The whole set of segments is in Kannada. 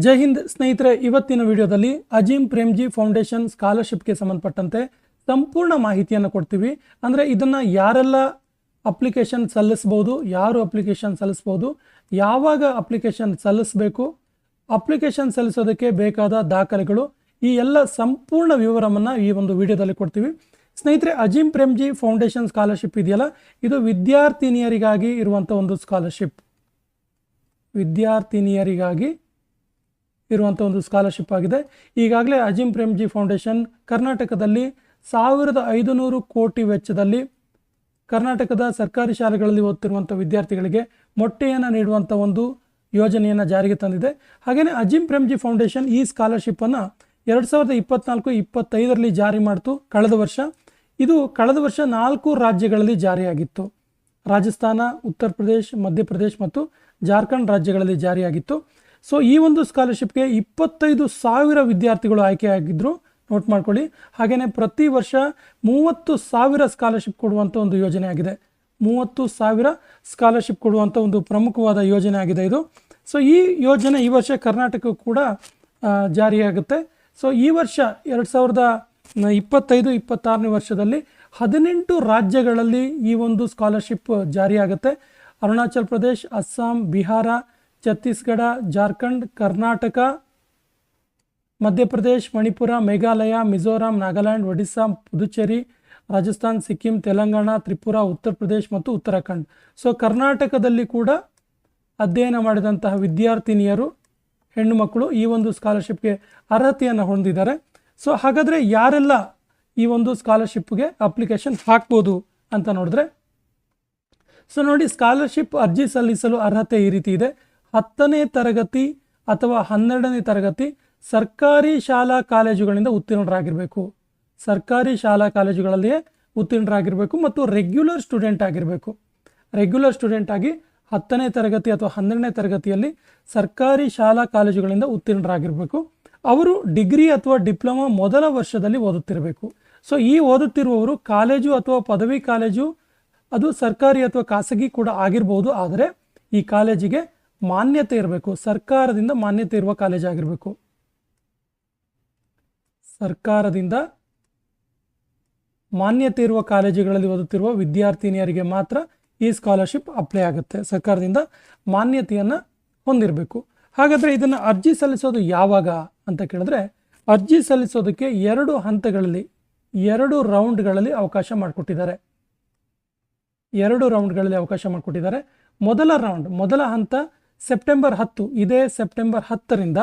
ಜೈ ಹಿಂದ್ ಸ್ನೇಹಿತರೆ, ಇವತ್ತಿನ ವಿಡಿಯೋದಲ್ಲಿ ಅಜೀಂ ಪ್ರೇಮ್ಜಿ ಫೌಂಡೇಶನ್ ಸ್ಕಾಲರ್ಶಿಪ್ಗೆ ಸಂಬಂಧಪಟ್ಟಂತೆ ಸಂಪೂರ್ಣ ಮಾಹಿತಿಯನ್ನು ಕೊಡ್ತೀವಿ. ಅಂದರೆ ಇದನ್ನು ಯಾರೆಲ್ಲ ಅಪ್ಲಿಕೇಶನ್ ಸಲ್ಲಿಸ್ಬೋದು, ಯಾರು ಅಪ್ಲಿಕೇಶನ್ ಸಲ್ಲಿಸ್ಬೋದು, ಯಾವಾಗ ಅಪ್ಲಿಕೇಶನ್ ಸಲ್ಲಿಸಬೇಕು, ಅಪ್ಲಿಕೇಶನ್ ಸಲ್ಲಿಸೋದಕ್ಕೆ ಬೇಕಾದ ದಾಖಲೆಗಳು, ಈ ಎಲ್ಲ ಸಂಪೂರ್ಣ ವಿವರವನ್ನು ಈ ಒಂದು ವಿಡಿಯೋದಲ್ಲಿ ಕೊಡ್ತೀವಿ. ಸ್ನೇಹಿತರೆ, ಅಜೀಂ ಪ್ರೇಮ್ಜಿ ಫೌಂಡೇಶನ್ ಸ್ಕಾಲರ್ಶಿಪ್ ಇದೆಯಲ್ಲ, ಇದು ವಿದ್ಯಾರ್ಥಿನಿಯರಿಗಾಗಿ ಇರುವಂಥ ಒಂದು ಸ್ಕಾಲರ್ಶಿಪ್. ವಿದ್ಯಾರ್ಥಿನಿಯರಿಗಾಗಿ ಇರುವಂಥ ಒಂದು ಸ್ಕಾಲರ್ಶಿಪ್ ಆಗಿದೆ. ಈಗಾಗಲೇ ಅಜೀಂ ಪ್ರೇಮ್ಜಿ ಫೌಂಡೇಶನ್ ಕರ್ನಾಟಕದಲ್ಲಿ 1500 ಕೋಟಿ ವೆಚ್ಚದಲ್ಲಿ ಕರ್ನಾಟಕದ ಸರ್ಕಾರಿ ಶಾಲೆಗಳಲ್ಲಿ ಓದ್ತಿರುವಂಥ ವಿದ್ಯಾರ್ಥಿಗಳಿಗೆ ಮೊಟ್ಟೆಯನ್ನು ನೀಡುವಂಥ ಒಂದು ಯೋಜನೆಯನ್ನು ಜಾರಿಗೆ ತಂದಿದೆ. ಹಾಗೆಯೇ ಅಜೀಂ ಪ್ರೇಮ್ಜಿ ಫೌಂಡೇಶನ್ ಈ ಸ್ಕಾಲರ್ಶಿಪ್ಪನ್ನು 2024-25ರಲ್ಲಿ ಜಾರಿ ಮಾಡ್ತು. ಇದು ಕಳೆದ ವರ್ಷ 4 ರಾಜ್ಯಗಳಲ್ಲಿ ಜಾರಿಯಾಗಿತ್ತು. ರಾಜಸ್ಥಾನ, ಉತ್ತರ ಪ್ರದೇಶ್, ಮಧ್ಯಪ್ರದೇಶ್ ಮತ್ತು ಜಾರ್ಖಂಡ್ ರಾಜ್ಯಗಳಲ್ಲಿ ಜಾರಿಯಾಗಿತ್ತು. ಸೊ ಈ ಒಂದು ಸ್ಕಾಲರ್ಶಿಪ್ಗೆ 25,000 ವಿದ್ಯಾರ್ಥಿಗಳು ಆಯ್ಕೆಯಾಗಿದ್ದರು, ನೋಟ್ ಮಾಡ್ಕೊಳ್ಳಿ. ಹಾಗೆಯೇ ಪ್ರತಿ ವರ್ಷ 30,000 ಸ್ಕಾಲರ್ಶಿಪ್ ಕೊಡುವಂಥ ಒಂದು ಯೋಜನೆ ಆಗಿದೆ. 30,000 ಸ್ಕಾಲರ್ಶಿಪ್ ಕೊಡುವಂಥ ಒಂದು ಪ್ರಮುಖವಾದ ಯೋಜನೆ ಆಗಿದೆ ಇದು. ಸೊ ಈ ಯೋಜನೆ ಈ ವರ್ಷ ಕರ್ನಾಟಕಕ್ಕೂ ಕೂಡ ಜಾರಿಯಾಗುತ್ತೆ. ಸೊ ಈ ವರ್ಷ 2025-26ನೇ ವರ್ಷದಲ್ಲಿ 18 ರಾಜ್ಯಗಳಲ್ಲಿ ಈ ಒಂದು ಸ್ಕಾಲರ್ಶಿಪ್ ಜಾರಿಯಾಗುತ್ತೆ. ಅರುಣಾಚಲ್ ಪ್ರದೇಶ್, ಅಸ್ಸಾಂ, ಬಿಹಾರ, ಛತ್ತೀಸ್ಗಢ, ಜಾರ್ಖಂಡ್, ಕರ್ನಾಟಕ, ಮಧ್ಯಪ್ರದೇಶ್, ಮಣಿಪುರ, ಮೇಘಾಲಯ, ಮಿಜೋರಾಂ, ನಾಗಾಲ್ಯಾಂಡ್, ಒಡಿಸ್ಸಾ, ಪುದುಚೇರಿ, ರಾಜಸ್ಥಾನ್, ಸಿಕ್ಕಿಂ, ತೆಲಂಗಾಣ, ತ್ರಿಪುರಾ, ಉತ್ತರ ಪ್ರದೇಶ್ ಮತ್ತು ಉತ್ತರಾಖಂಡ್. ಸೊ ಕರ್ನಾಟಕದಲ್ಲಿ ಕೂಡ ಅಧ್ಯಯನ ಮಾಡಿದಂತಹ ವಿದ್ಯಾರ್ಥಿನಿಯರು, ಹೆಣ್ಣು ಮಕ್ಕಳು ಈ ಒಂದು ಸ್ಕಾಲರ್ಶಿಪ್ಗೆ ಅರ್ಹತೆಯನ್ನು ಹೊಂದಿದ್ದಾರೆ. ಸೊ ಹಾಗಾದರೆ ಯಾರೆಲ್ಲ ಈ ಒಂದು ಸ್ಕಾಲರ್ಶಿಪ್ಗೆ ಅಪ್ಲಿಕೇಶನ್ ಹಾಕ್ಬೋದು ಅಂತ ನೋಡಿದ್ರೆ, ಸೊ ನೋಡಿ, ಸ್ಕಾಲರ್ಶಿಪ್ ಅರ್ಜಿ ಸಲ್ಲಿಸಲು ಅರ್ಹತೆ ಈ ರೀತಿ ಇದೆ. 10ನೇ ತರಗತಿ ಅಥವಾ 12ನೇ ತರಗತಿ ಸರ್ಕಾರಿ ಶಾಲಾ ಕಾಲೇಜುಗಳಿಂದ ಉತ್ತೀರ್ಣರಾಗಿರಬೇಕು. ಸರ್ಕಾರಿ ಶಾಲಾ ಕಾಲೇಜುಗಳಲ್ಲಿಯೇ ಉತ್ತೀರ್ಣರಾಗಿರಬೇಕು ಮತ್ತು ರೆಗ್ಯುಲರ್ ಸ್ಟೂಡೆಂಟ್ ಆಗಿರಬೇಕು. ರೆಗ್ಯುಲರ್ ಸ್ಟೂಡೆಂಟ್ ಆಗಿ 10ನೇ ತರಗತಿ ಅಥವಾ 12ನೇ ತರಗತಿಯಲ್ಲಿ ಸರ್ಕಾರಿ ಶಾಲಾ ಕಾಲೇಜುಗಳಿಂದ ಉತ್ತೀರ್ಣರಾಗಿರಬೇಕು. ಅವರು ಡಿಗ್ರಿ ಅಥವಾ ಡಿಪ್ಲೊಮಾ ಮೊದಲ ವರ್ಷದಲ್ಲಿ ಓದುತ್ತಿರಬೇಕು. ಸೊ ಈ ಓದುತ್ತಿರುವವರು ಕಾಲೇಜು ಅಥವಾ ಪದವಿ ಕಾಲೇಜು, ಅದು ಸರ್ಕಾರಿ ಅಥವಾ ಖಾಸಗಿ ಕೂಡ ಆಗಿರ್ಬೋದು, ಆದರೆ ಈ ಕಾಲೇಜಿಗೆ ಮಾನ್ಯತೆ ಇರಬೇಕು. ಸರ್ಕಾರದಿಂದ ಮಾನ್ಯತೆ ಇರುವ ಕಾಲೇಜ್ ಆಗಿರಬೇಕು. ಸರ್ಕಾರದಿಂದ ಮಾನ್ಯತೆ ಇರುವ ಕಾಲೇಜುಗಳಲ್ಲಿ ಓದುತ್ತಿರುವ ವಿದ್ಯಾರ್ಥಿನಿಯರಿಗೆ ಮಾತ್ರ ಈ ಸ್ಕಾಲರ್ಶಿಪ್ ಅಪ್ಲೈ ಆಗುತ್ತೆ. ಸರ್ಕಾರದಿಂದ ಮಾನ್ಯತೆಯನ್ನು ಹೊಂದಿರಬೇಕು. ಹಾಗಾದರೆ ಇದನ್ನು ಅರ್ಜಿ ಸಲ್ಲಿಸೋದು ಯಾವಾಗ ಅಂತ ಕೇಳಿದ್ರೆ, ಅರ್ಜಿ ಸಲ್ಲಿಸೋದಕ್ಕೆ 2 ಹಂತಗಳಲ್ಲಿ, 2 ರೌಂಡ್ಗಳಲ್ಲಿ ಅವಕಾಶ ಮಾಡಿಕೊಟ್ಟಿದ್ದಾರೆ. 2 ರೌಂಡ್ಗಳಲ್ಲಿ ಅವಕಾಶ ಮಾಡಿಕೊಟ್ಟಿದ್ದಾರೆ. ಮೊದಲ ಹಂತ ಸೆಪ್ಟೆಂಬರ್ 10, ಇದೇ ಸೆಪ್ಟೆಂಬರ್ 10ರಿಂದ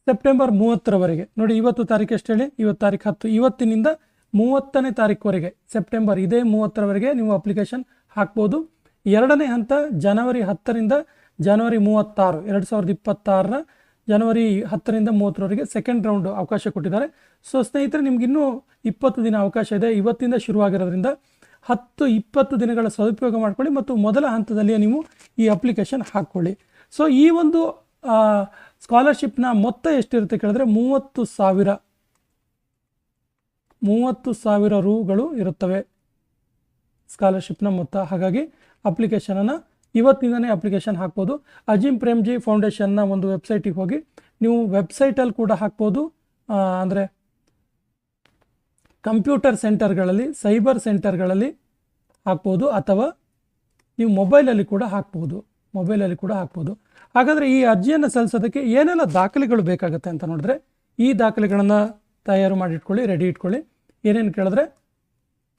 ಸೆಪ್ಟೆಂಬರ್ 30ರವರೆಗೆ. ನೋಡಿ, ಇವತ್ತು ತಾರೀಕು ಎಷ್ಟು ಹೇಳಿ, ಇವತ್ತು ತಾರೀಕು 10, ಇವತ್ತಿನಿಂದ 30ನೇ ತಾರೀಕುವರೆಗೆ, ಸೆಪ್ಟೆಂಬರ್ ಇದೇ 30ರವರೆಗೆ ನೀವು ಅಪ್ಲಿಕೇಶನ್ ಹಾಕ್ಬೋದು. 2ನೇ ಹಂತ ಜನವರಿ 10ರಿಂದ ಜನವರಿ 36, 2026ರ ಜನವರಿ 10ರಿಂದ 30ರವರೆಗೆ ಸೆಕೆಂಡ್ ರೌಂಡ್ ಅವಕಾಶ ಕೊಟ್ಟಿದ್ದಾರೆ. ಸೊ ಸ್ನೇಹಿತರೆ, ನಿಮ್ಗಿನ್ನೂ 20 ದಿನ ಅವಕಾಶ ಇದೆ. ಇವತ್ತಿಂದ ಶುರುವಾಗಿರೋದ್ರಿಂದ 10-20 ದಿನಗಳ ಸದುಪಯೋಗ ಮಾಡ್ಕೊಳ್ಳಿ ಮತ್ತು ಮೊದಲ ಹಂತದಲ್ಲಿಯೇ ನೀವು ಈ ಅಪ್ಲಿಕೇಶನ್ ಹಾಕ್ಕೊಳ್ಳಿ. ಸೊ ಈ ಒಂದು ಸ್ಕಾಲರ್ಶಿಪ್ನ ಮೊತ್ತ ಎಷ್ಟಿರುತ್ತೆ ಕೇಳಿದ್ರೆ 30,000 ರೂಗಳು ಇರುತ್ತವೆ ಸ್ಕಾಲರ್ಶಿಪ್ನ ಮೊತ್ತ. ಹಾಗಾಗಿ ಅಪ್ಲಿಕೇಶನನ್ನು ಇವತ್ತಿಂದನೇ ಅಪ್ಲಿಕೇಶನ್ ಹಾಕ್ಬೋದು. ಅಜೀಂ ಪ್ರೇಮ್ಜಿ ಫೌಂಡೇಶನ್ನ ಒಂದು ವೆಬ್ಸೈಟಿಗೆ ಹೋಗಿ ನೀವು ವೆಬ್ಸೈಟಲ್ಲಿ ಕೂಡ ಹಾಕ್ಬೋದು, ಅಂದರೆ ಕಂಪ್ಯೂಟರ್ ಸೆಂಟರ್ಗಳಲ್ಲಿ, ಸೈಬರ್ ಸೆಂಟರ್ಗಳಲ್ಲಿ ಹಾಕ್ಬೋದು, ಅಥವಾ ನೀವು ಮೊಬೈಲಲ್ಲಿ ಕೂಡ ಹಾಕ್ಬೋದು. ಹಾಗಾದರೆ ಈ ಅರ್ಜಿಯನ್ನು ಸಲ್ಲಿಸೋದಕ್ಕೆ ಏನೆಲ್ಲ ದಾಖಲೆಗಳು ಬೇಕಾಗುತ್ತೆ ಅಂತ ನೋಡಿದ್ರೆ, ಈ ದಾಖಲೆಗಳನ್ನು ತಯಾರು ಮಾಡಿಟ್ಕೊಳ್ಳಿ, ರೆಡಿ ಇಟ್ಕೊಳ್ಳಿ. ಏನೇನು ಕೇಳಿದ್ರೆ,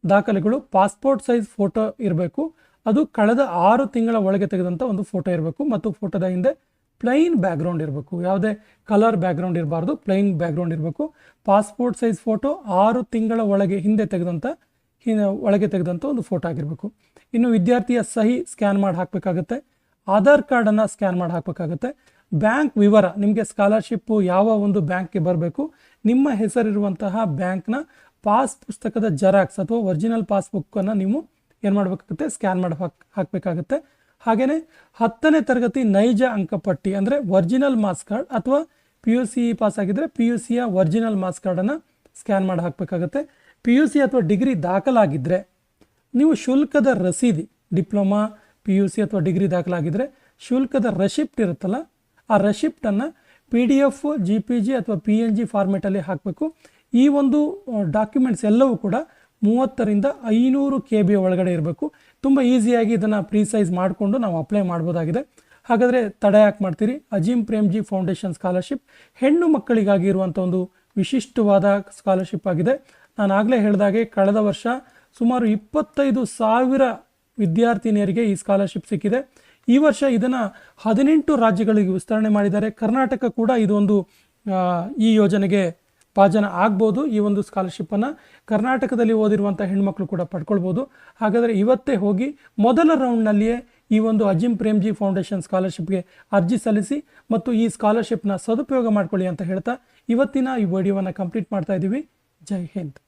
ದಾಖಲೆಗಳು ಪಾಸ್ಪೋರ್ಟ್ ಸೈಜ್ ಫೋಟೋ ಇರಬೇಕು. ಅದು ಕಳೆದ 6 ತಿಂಗಳ ಒಳಗೆ ತೆಗೆದಂಥ ಒಂದು ಫೋಟೋ ಇರಬೇಕು ಮತ್ತು ಫೋಟೋದ ಹಿಂದೆ ಪ್ಲೈನ್ ಬ್ಯಾಕ್ಗ್ರೌಂಡ್ ಇರಬೇಕು. ಯಾವುದೇ ಕಲರ್ ಬ್ಯಾಕ್ಗ್ರೌಂಡ್ ಇರಬಾರ್ದು, ಪ್ಲೈನ್ ಬ್ಯಾಕ್ಗ್ರೌಂಡ್ ಇರಬೇಕು. ಪಾಸ್ಪೋರ್ಟ್ ಸೈಜ್ ಫೋಟೋ 6 ತಿಂಗಳ ಒಳಗೆ ತೆಗೆದಂಥ ಒಂದು ಫೋಟೋ ಆಗಿರಬೇಕು. ಇನ್ನು ವಿದ್ಯಾರ್ಥಿಯ ಸಹಿ ಸ್ಕ್ಯಾನ್ ಮಾಡಿ ಹಾಕಬೇಕಾಗುತ್ತೆ. ಆಧಾರ್ ಕಾರ್ಡನ್ನು ಸ್ಕ್ಯಾನ್ ಮಾಡಿ ಹಾಕಬೇಕಾಗುತ್ತೆ. ಬ್ಯಾಂಕ್ ವಿವರ, ನಿಮಗೆ ಸ್ಕಾಲರ್ಶಿಪ್ಪು ಯಾವ ಒಂದು ಬ್ಯಾಂಕ್ಗೆ ಬರಬೇಕು, ನಿಮ್ಮ ಹೆಸರಿರುವಂತಹ ಬ್ಯಾಂಕ್ನ ಪಾಸ್ ಪುಸ್ತಕದ ಜೆರಾಕ್ಸ್ ಅಥವಾ ಒರಿಜಿನಲ್ ಪಾಸ್ಬುಕ್ಕನ್ನು ನೀವು ಏನು ಮಾಡಬೇಕಾಗುತ್ತೆ, ಸ್ಕ್ಯಾನ್ ಮಾಡಿ ಹಾಕಬೇಕಾಗುತ್ತೆ. ಹಾಗೆಯೇ 10ನೇ ತರಗತಿ ನೈಜ ಅಂಕಪಟ್ಟಿ, ಅಂದರೆ ಒರಿಜಿನಲ್ ಮಾರ್ಕ್ಸ್ ಕಾರ್ಡ್, ಅಥವಾ PUC ಪಾಸ್ ಆಗಿದ್ದರೆ PUCಯ ಒರಿಜಿನಲ್ ಮಾರ್ಕ್ಸ್ ಕಾರ್ಡನ್ನು ಸ್ಕ್ಯಾನ್ ಮಾಡಿ ಹಾಕಬೇಕಾಗುತ್ತೆ. PUC ಅಥವಾ ಡಿಗ್ರಿ ದಾಖಲಾಗಿದ್ದರೆ ನೀವು ಶುಲ್ಕದ ರಸೀದಿ, ಡಿಪ್ಲೊಮಾ, PUC ಅಥವಾ ಡಿಗ್ರಿ ದಾಖಲಾಗಿದ್ದರೆ ಶುಲ್ಕದ ರೆಸಿಪ್ಟ್ ಇರುತ್ತಲ್ಲ, ಆ ರೆಸಿಪ್ಟನ್ನು PDF, JPG ಅಥವಾ PNG ಫಾರ್ಮೆಟಲ್ಲಿ ಹಾಕಬೇಕು. ಈ ಒಂದು ಡಾಕ್ಯುಮೆಂಟ್ಸ್ ಎಲ್ಲವೂ ಕೂಡ 30 ರಿಂದ 500 KB ಒಳಗಡೆ ಇರಬೇಕು. ತುಂಬ ಈಸಿಯಾಗಿ ಇದನ್ನು ಪ್ರೀಸೈಸ್ ಮಾಡಿಕೊಂಡು ನಾವು ಅಪ್ಲೈ ಮಾಡ್ಬೋದಾಗಿದೆ. ಹಾಗಾದರೆ ತಡ ಯಾಕೆ ಮಾಡ್ತೀರಿ? ಅಜೀಂ ಪ್ರೇಮ್ಜಿ ಫೌಂಡೇಶನ್ ಸ್ಕಾಲರ್ಶಿಪ್ ಹೆಣ್ಣು ಮಕ್ಕಳಿಗಾಗಿ ಇರುವಂಥ ಒಂದು ವಿಶಿಷ್ಟವಾದ ಸ್ಕಾಲರ್ಶಿಪ್ ಆಗಿದೆ. ನಾನು ಆಗಲೇ ಹೇಳಿದಾಗೆ ಕಳೆದ ವರ್ಷ ಸುಮಾರು 25,000 ವಿದ್ಯಾರ್ಥಿನಿಯರಿಗೆ ಈ ಸ್ಕಾಲರ್ಶಿಪ್ ಸಿಕ್ಕಿದೆ. ಈ ವರ್ಷ ಇದನ್ನು 18 ರಾಜ್ಯಗಳಿಗೆ ವಿಸ್ತರಣೆ ಮಾಡಿದ್ದಾರೆ. ಕರ್ನಾಟಕ ಕೂಡ ಇದೊಂದು ಈ ಯೋಜನೆಗೆ ಭಾಜನ ಆಗ್ಬೋದು. ಈ ಒಂದು ಸ್ಕಾಲರ್ಶಿಪ್ಪನ್ನು ಕರ್ನಾಟಕದಲ್ಲಿ ಓದಿರುವಂಥ ಹೆಣ್ಮಕ್ಳು ಕೂಡ ಪಡ್ಕೊಳ್ಬೋದು. ಹಾಗಾದರೆ ಇವತ್ತೇ ಹೋಗಿ ಮೊದಲ ರೌಂಡ್ನಲ್ಲಿಯೇ ಈ ಒಂದು ಅಜೀಂ ಪ್ರೇಮ್ಜಿ ಫೌಂಡೇಶನ್ ಸ್ಕಾಲರ್ಶಿಪ್ಗೆ ಅರ್ಜಿ ಸಲ್ಲಿಸಿ ಮತ್ತು ಈ ಸ್ಕಾಲರ್ಶಿಪ್ನ ಸದುಪಯೋಗ ಮಾಡ್ಕೊಳ್ಳಿ ಅಂತ ಹೇಳ್ತಾ ಇವತ್ತಿನ ಈ ವಿಡಿಯೋವನ್ನು ಕಂಪ್ಲೀಟ್ ಮಾಡ್ತಾ ಇದ್ದೀವಿ. ಜೈ ಹಿಂದ್.